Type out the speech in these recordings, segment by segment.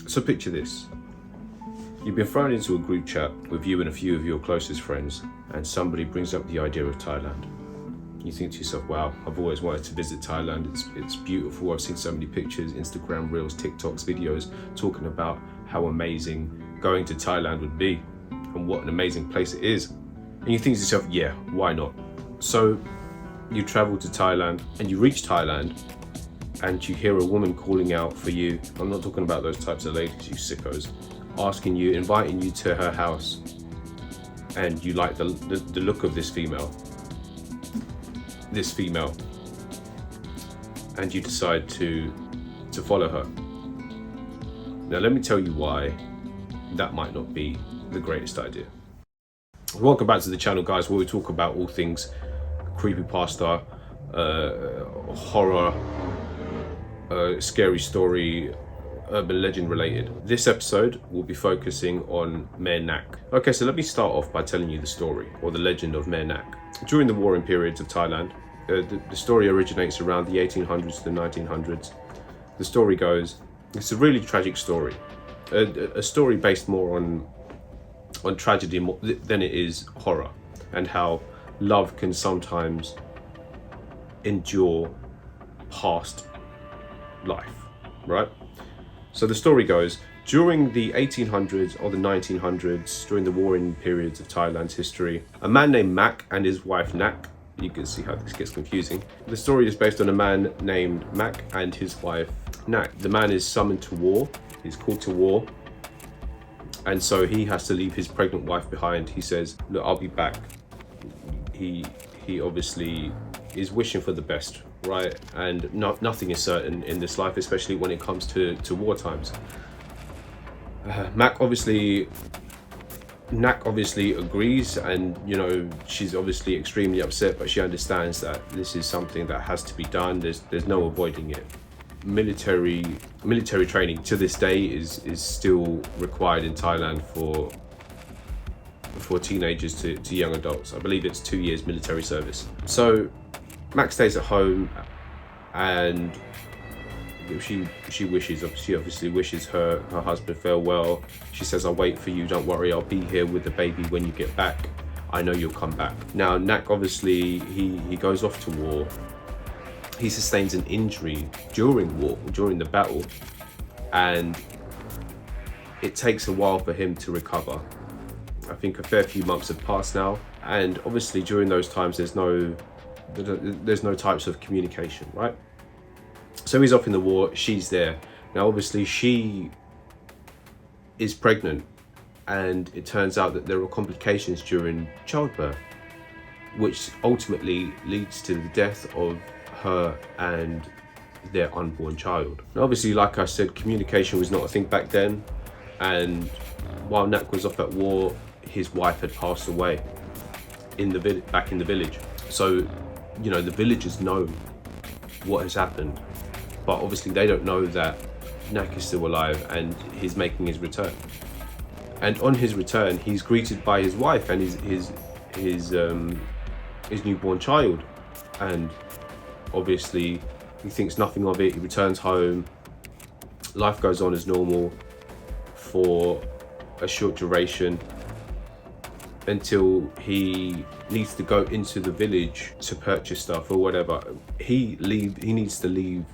So picture this. You've been thrown into a group chat with you and a few of your closest friends, and somebody brings up the idea of Thailand. You think to yourself, wow, I've always wanted to visit Thailand. It's beautiful. I've seen so many pictures, Instagram reels, TikToks, videos talking about how amazing going to Thailand would be and what an amazing place it is. And you think to yourself, yeah, why not? So you travel to Thailand and you reach Thailand and you hear a woman calling out for you. I'm not talking about those types of ladies, you sickos. Asking you, inviting you to her house, and you like the look of this female, and you decide to follow her. Now let me tell you why that might not be the greatest idea. Welcome back to the channel, guys, where we talk about all things creepypasta, horror, scary story, urban legend related. This episode will be focusing on Mae Nak. Okay, so let me start off by telling you the story, or the legend of Mae Nak. During the warring periods of Thailand, the story originates around the 1800s to the 1900s. The story goes, it's a really tragic story. A story based more on tragedy than it is horror, and how love can sometimes endure past life, right? So the story goes, during the 1800s or the 1900s, during the warring periods of Thailand's history, a man named Mak and his wife Nak, you can see how this gets confusing. The story is based on a man named Mak and his wife Nak. The man is summoned to war, he's called to war, and so he has to leave his pregnant wife behind. He says, look, I'll be back. He obviously is wishing for the best, right? And nothing is certain in this life, especially when it comes to war times. Nak obviously agrees, and she's obviously extremely upset, but she understands that this is something that has to be done. There's no avoiding it. Military training to this day is still required in Thailand for teenagers to young adults. I believe it's 2 years military service. So Max stays at home, and she obviously wishes her husband farewell. She says, I'll wait for you, don't worry, I'll be here with the baby when you get back. I know you'll come back. Now Nak obviously he goes off to war. He sustains an injury during the battle, and it takes a while for him to recover. I think a fair few months have passed now, and obviously during those times there's no types of communication, right? So he's off in the war, she's there. Now obviously she is pregnant, and it turns out that there are complications during childbirth, which ultimately leads to the death of her and their unborn child. Now obviously, like I said, communication was not a thing back then, and while Nak was off at war, his wife had passed away back in the village. So the villagers know what has happened, but obviously they don't know that Nak is still alive and he's making his return. And on his return, he's greeted by his wife and his newborn child, and obviously he thinks nothing of it. He returns home, life goes on as normal for a short duration, until he needs to go into the village to purchase stuff or whatever. He needs to leave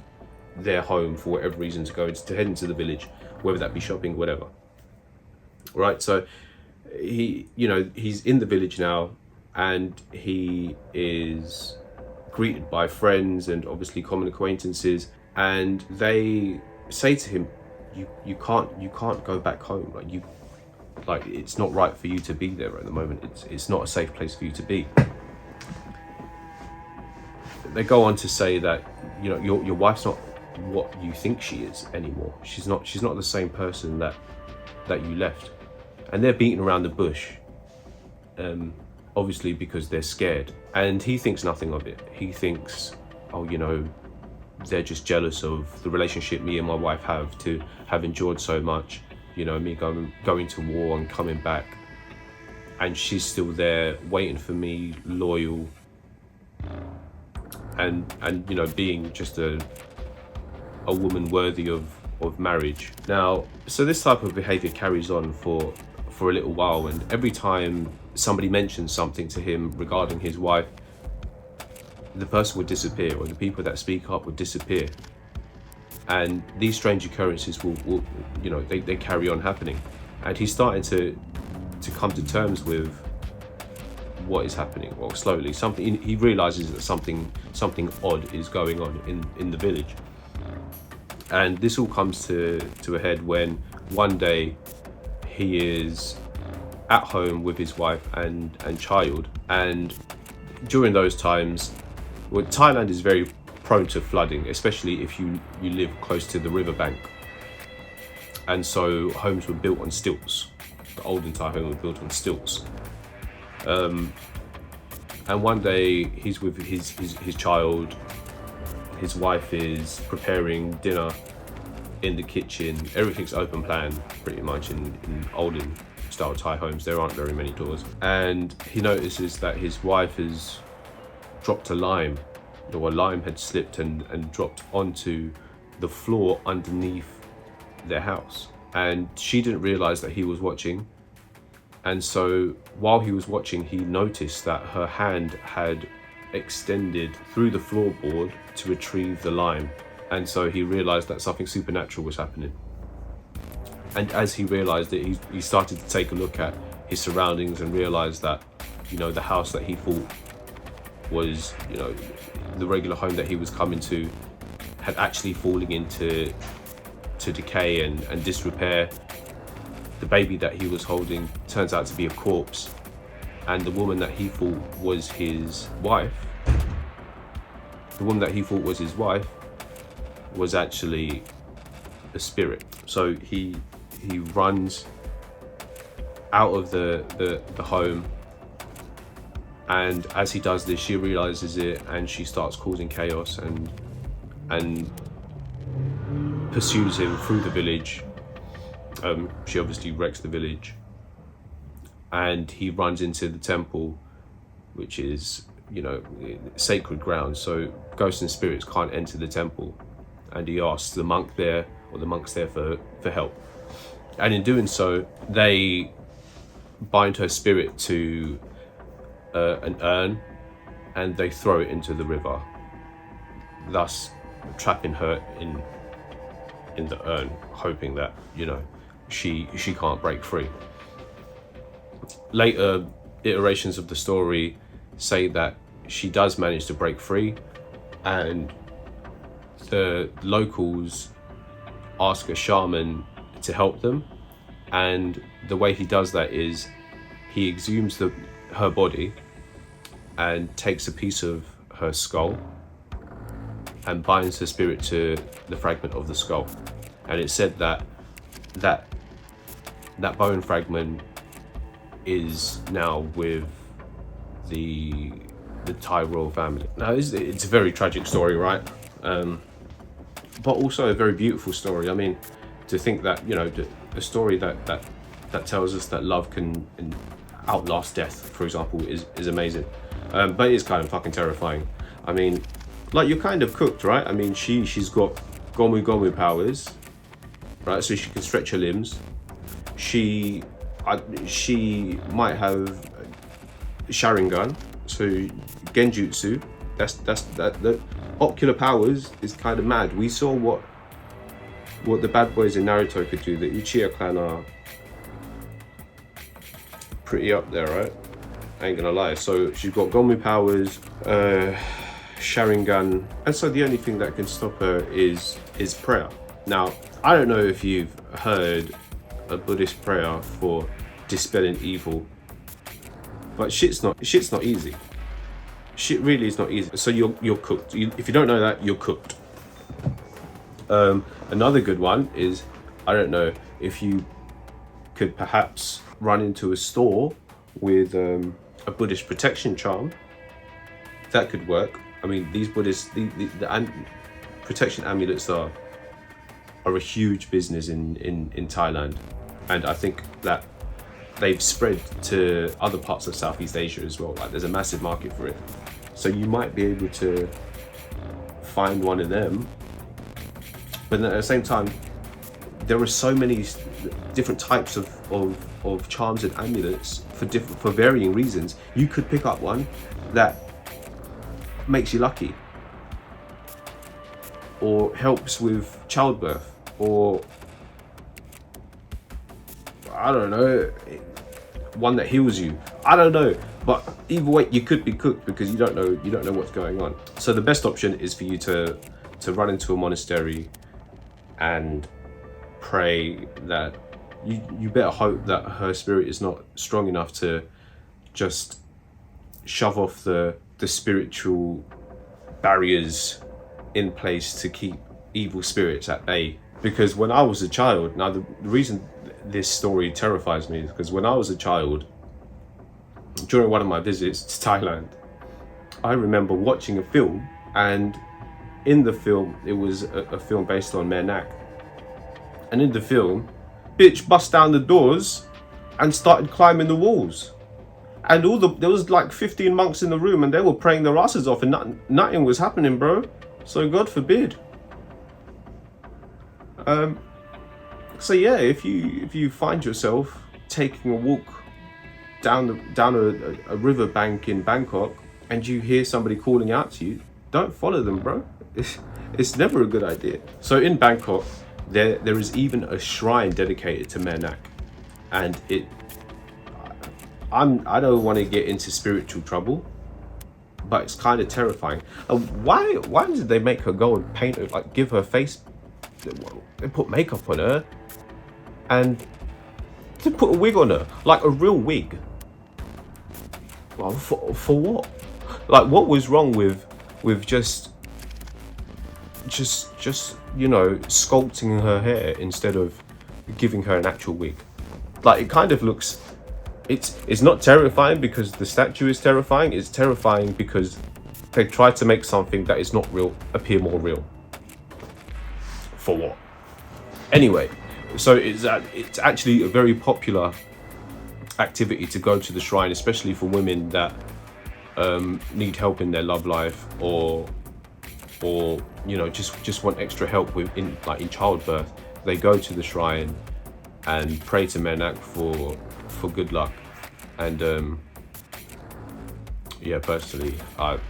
their home for whatever reason to head into the village, whether that be shopping, whatever. Right, so he's in the village now, and he is greeted by friends and obviously common acquaintances, and they say to him, you can't go back home. Like it's not right for you to be there at the moment. It's not a safe place for you to be. They go on to say that your wife's not what you think she is anymore. She's not the same person that you left. And they're beating around the bush, obviously because they're scared. And he thinks nothing of it. He thinks, oh, they're just jealous of the relationship me and my wife have, to have endured so much. Me going to war and coming back, and she's still there waiting for me, loyal, and being just a woman worthy of of marriage. Now, so this type of behavior carries on for a little while, and every time somebody mentions something to him regarding his wife, the person would disappear, or the people that speak up would disappear. And these strange occurrences will they carry on happening. And he's starting to come to terms with what is happening. Well, slowly, he realizes that something odd is going on in the village. And this all comes to a head when one day he is at home with his wife and child. And during those times, well, Thailand is very prone to flooding, especially if you live close to the riverbank. And so homes were built on stilts. The olden Thai home was built on stilts. And one day he's with his child. His wife is preparing dinner in the kitchen. Everything's open plan, pretty much, in olden style Thai homes. There aren't very many doors. And he notices that his wife has dropped a lime, or a lime had slipped and dropped onto the floor underneath their house. And she didn't realize that he was watching. And so while he was watching, he noticed that her hand had extended through the floorboard to retrieve the lime. And so he realized that something supernatural was happening. And as he realized it, he started to take a look at his surroundings and realized that, the house that he thought was, the regular home that he was coming to had actually fallen into decay and disrepair. The baby that he was holding turns out to be a corpse, and the woman that he thought was his wife, was actually a spirit. So he runs out of the home, and as he does this, she realizes it, and she starts causing chaos and pursues him through the village. She obviously wrecks the village, and he runs into the temple, which is, sacred ground. So ghosts and spirits can't enter the temple, and he asks the monks there for help. And in doing so, they bind her spirit to an urn, and they throw it into the river, thus trapping her in the urn, hoping that she can't break free. Later iterations of the story say that she does manage to break free, and the locals ask a shaman to help them. And the way he does that is he exhumes her body and takes a piece of her skull and binds her spirit to the fragment of the skull. And it's said that bone fragment is now with the Thai royal family. Now, it's a very tragic story, right? But also a very beautiful story. I mean, to think that, a story that tells us that love can outlast death, for example, is amazing. But it is kind of fucking terrifying. I mean, like, you're kind of cooked, right? I mean, she's got gomu powers, right? So she can stretch her limbs. She might have Sharingan, so Genjutsu. That the ocular powers is kind of mad. We saw what the bad boys in Naruto could do. The Uchiha clan are pretty up there, right? I ain't gonna lie. So she's got Gomu powers, Sharingan, and so the only thing that can stop her is prayer. Now, I don't know if you've heard a Buddhist prayer for dispelling evil, but shit's not easy. Shit really is not easy. So you're cooked. If you don't know that, you're cooked. Another good one is, I don't know if you could perhaps run into a store with a Buddhist protection charm. That could work. I mean, these Buddhist the protection amulets are a huge business in Thailand, and I think that they've spread to other parts of Southeast Asia as well. Like, there's a massive market for it, so you might be able to find one of them. But then at the same time, there are so many different types of charms and amulets for varying reasons. You could pick up one that makes you lucky, or helps with childbirth, or I don't know, one that heals you. I don't know, but either way, you could be cooked because you don't know what's going on. So the best option is for you to run into a monastery and pray that you better hope that her spirit is not strong enough to just shove off the spiritual barriers in place to keep evil spirits at bay. Because when I was a child, now the reason this story terrifies me is because when I was a child, during one of my visits to Thailand, I remember watching a film, and in the film, it was a film based on Mae Nak. And in the film, bitch bust down the doors and started climbing the walls. And there was like 15 monks in the room, and they were praying their asses off, and nothing was happening, bro. So God forbid. So yeah, if you find yourself taking a walk down a riverbank in Bangkok and you hear somebody calling out to you, don't follow them, bro. It's never a good idea. So in Bangkok, there is even a shrine dedicated to Mae Nak, and I don't want to get into spiritual trouble, but it's kind of terrifying. Why did they make her go and paint her, like give her face? They put makeup on her, and they put a wig on her, like a real wig. Well, for what? Like, what was wrong with just you know, sculpting her hair instead of giving her an actual wig? Like, it kind of looks, it's not terrifying because the statue is terrifying. It's terrifying because they tried to make something that is not real appear more real. For what? Anyway, so it's actually a very popular activity to go to the shrine, especially for women that need help in their love life, or you know, just want extra help in childbirth. They go to the shrine and pray to Mae Nak for good luck. And yeah, personally, do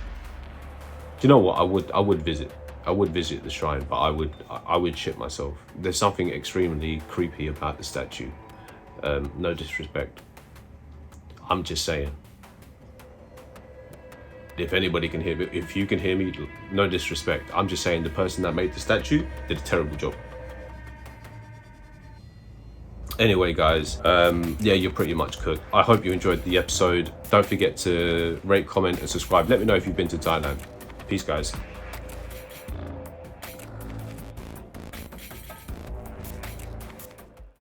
you know what, I would visit the shrine, but I would shit myself. There's something extremely creepy about the statue. No disrespect, I'm just saying. If anybody can hear me, if you can hear me, no disrespect, I'm just saying the person that made the statue did a terrible job. Anyway, guys, yeah, you're pretty much cooked. I hope you enjoyed the episode. Don't forget to rate, comment, and subscribe. Let me know if you've been to Thailand. Peace, guys.